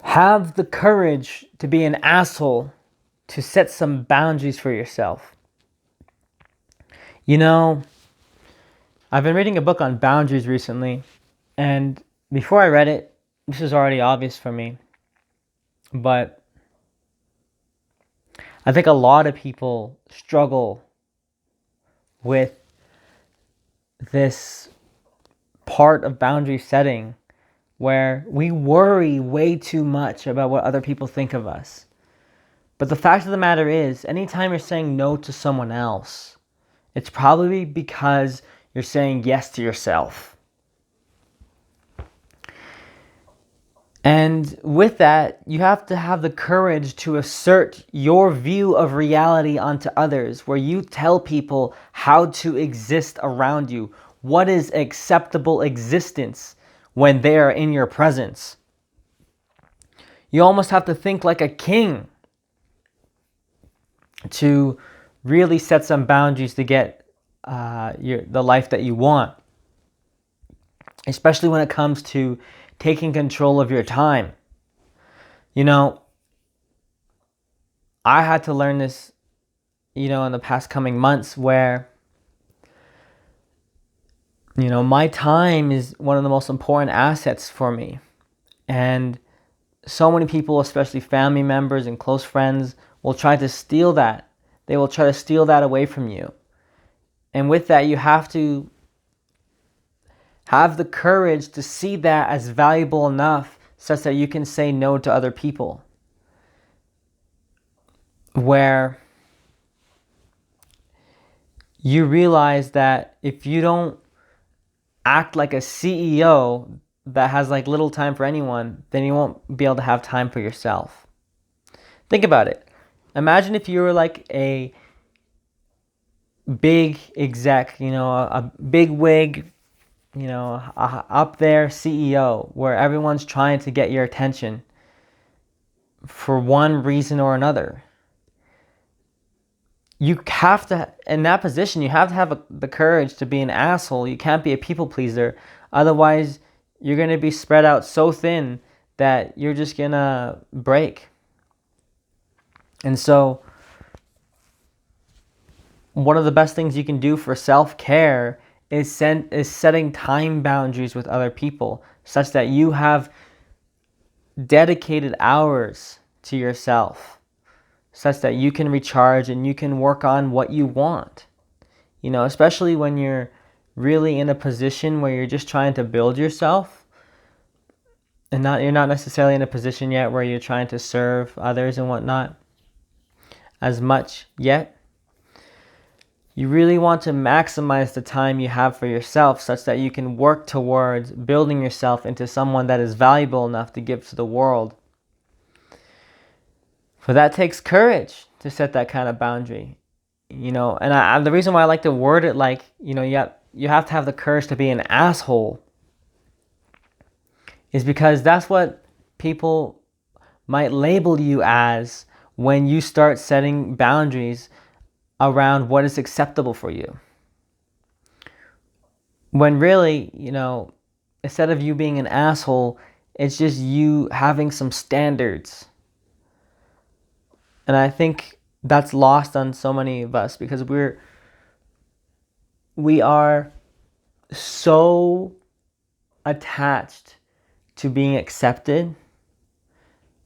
Have the courage to be an asshole, to set some boundaries for yourself. You know, I've been reading a book on boundaries recently, and before I read it, this was already obvious for me, but I think a lot of people struggle with this part of boundary setting where we worry way too much about what other people think of us. But the fact of the matter is, anytime you're saying no to someone else, it's probably because you're saying yes to yourself. And with that, you have to have the courage to assert your view of reality onto others, where you tell people how to exist around you. What is acceptable existence when they are in your presence? You almost have to think like a king to really set some boundaries to get the life that you want, especially when it comes to taking control of your time. You know, I had to learn this, in the past coming months where, my time is one of the most important assets for me. And so many people, especially family members and close friends, will try to steal that. They will try to steal that away from you. And with that, you have to have the courage to see that as valuable enough such that you can say no to other people. Where you realize that if you don't act like a CEO that has like little time for anyone, then you won't be able to have time for yourself. Think about it. Imagine if you were like a big exec, a big wig, up there CEO where everyone's trying to get your attention for one reason or another. You have to, in that position, you have to have the courage to be an asshole. You can't be a people pleaser. Otherwise, you're going to be spread out so thin that you're just going to break. And so, one of the best things you can do for self-care is setting time boundaries with other people such that you have dedicated hours to yourself, such that you can recharge and you can work on what you want. Especially when you're really in a position where you're just trying to build yourself and you're not necessarily in a position yet where you're trying to serve others and whatnot as much yet. You really want to maximize the time you have for yourself such that you can work towards building yourself into someone that is valuable enough to give to the world. But that takes courage to set that kind of boundary. And the reason why I like to word it like, you have to have the courage to be an asshole is because that's what people might label you as when you start setting boundaries around what is acceptable for you. When really, instead of you being an asshole, it's just you having some standards. And I think that's lost on so many of us because we are so attached to being accepted,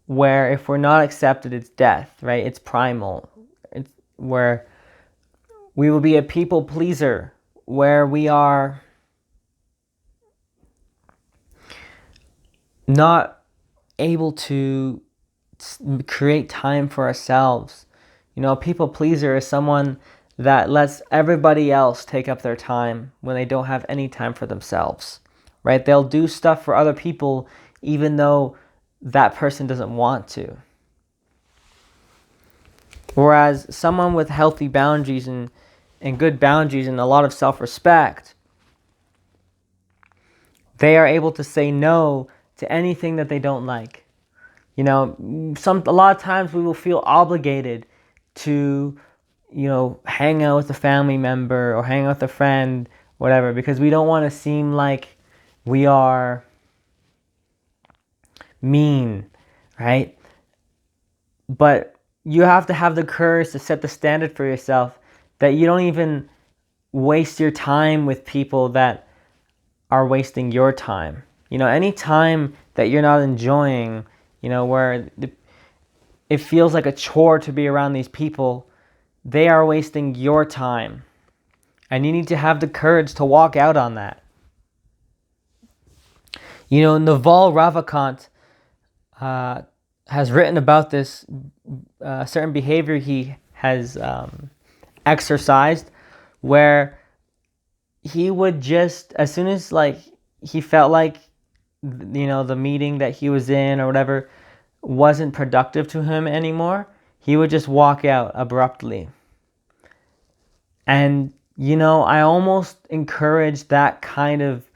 where if we're not accepted, it's death, right? It's primal. It's where we will be a people pleaser, where we are not able to create time for ourselves. A people pleaser is someone that lets everybody else take up their time when they don't have any time for themselves, right? They'll do stuff for other people even though that person doesn't want to. Whereas someone with healthy boundaries and good boundaries and a lot of self-respect, they are able to say no to anything that they don't like. A lot of times we will feel obligated to, hang out with a family member or hang out with a friend, whatever, because we don't want to seem like we are mean right? But you have to have the courage to set the standard for yourself that you don't even waste your time with people that are wasting your time. Any time that you're not enjoying, where it feels like a chore to be around these people, they are wasting your time. And you need to have the courage to walk out on that. Naval Ravikant has written about this certain behavior he has exercised, where he would just, as soon as he felt like the meeting that he was in or whatever wasn't productive to him anymore, he would just walk out abruptly. And I almost encourage that kind of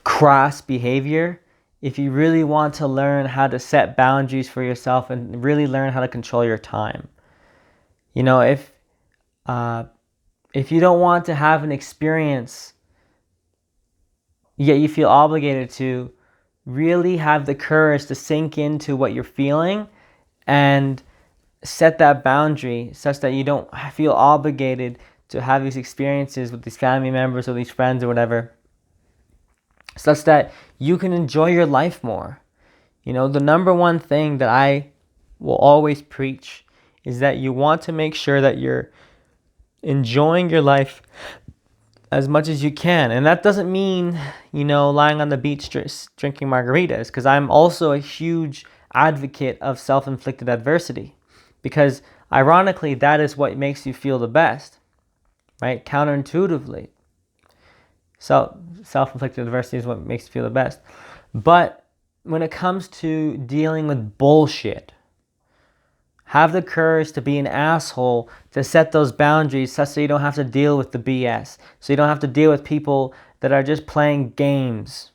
crass behavior if you really want to learn how to set boundaries for yourself and really learn how to control your time. If you don't want to have an experience, yet you feel obligated to, really have the courage to sink into what you're feeling and set that boundary such that you don't feel obligated to have these experiences with these family members or these friends or whatever, such that you can enjoy your life more. The number one thing that I will always preach is that you want to make sure that you're enjoying your life as much as you can. And that doesn't mean, lying on the beach drinking margaritas, because I'm also a huge advocate of self-inflicted adversity, because ironically, that is what makes you feel the best, right? Counterintuitively. So self-inflicted adversity is what makes you feel the best. But when it comes to dealing with bullshit, have the courage to be an asshole, to set those boundaries such that you don't have to deal with the BS. So you don't have to deal with people that are just playing games.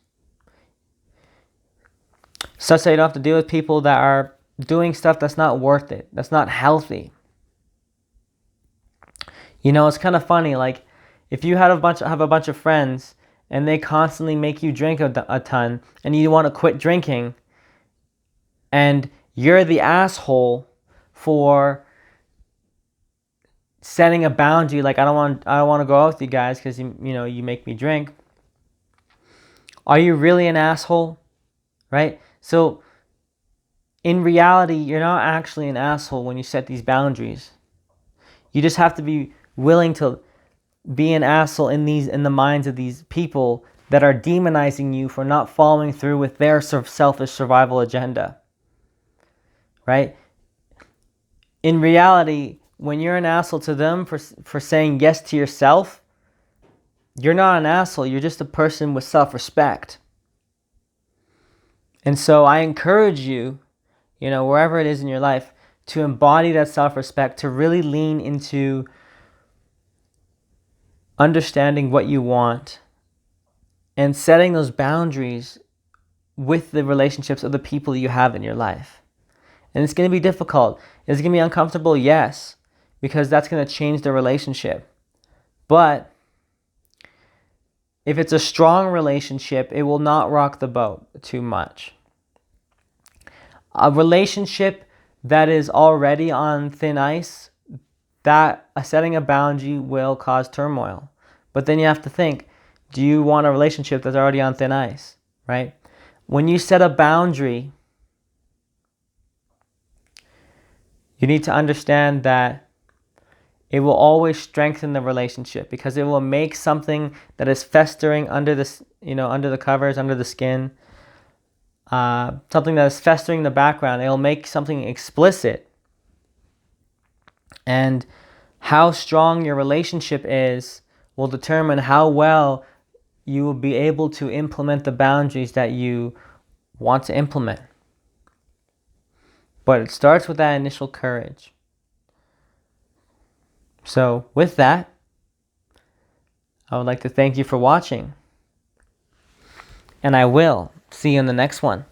Such that you don't have to deal with people that are doing stuff that's not worth it, that's not healthy. It's kind of funny, like if you have a bunch of friends and they constantly make you drink a ton and you want to quit drinking, and you're the asshole for setting a boundary, like I don't want to go out with you guys because you make me drink. Are you really an asshole? Right? So in reality, you're not actually an asshole when you set these boundaries. You just have to be willing to be an asshole in the minds of these people that are demonizing you for not following through with their selfish survival agenda. Right? In reality, when you're an asshole to them for saying yes to yourself, you're not an asshole. You're just a person with self-respect. And so I encourage you, wherever it is in your life, to embody that self-respect, to really lean into understanding what you want and setting those boundaries with the relationships of the people you have in your life. And it's going to be difficult. It's going to be uncomfortable, yes, because that's going to change the relationship. But if it's a strong relationship, it will not rock the boat too much. A relationship that is already on thin ice, that setting a boundary will cause turmoil. But then you have to think, do you want a relationship that's already on thin ice, right? When you set a boundary, you need to understand that it will always strengthen the relationship, because it will make something that is festering under this, under the covers, under the skin, something that is festering in the background. It'll make something explicit. And how strong your relationship is will determine how well you will be able to implement the boundaries that you want to implement. But it starts with that initial courage. So with that, I would like to thank you for watching. And I will see you in the next one.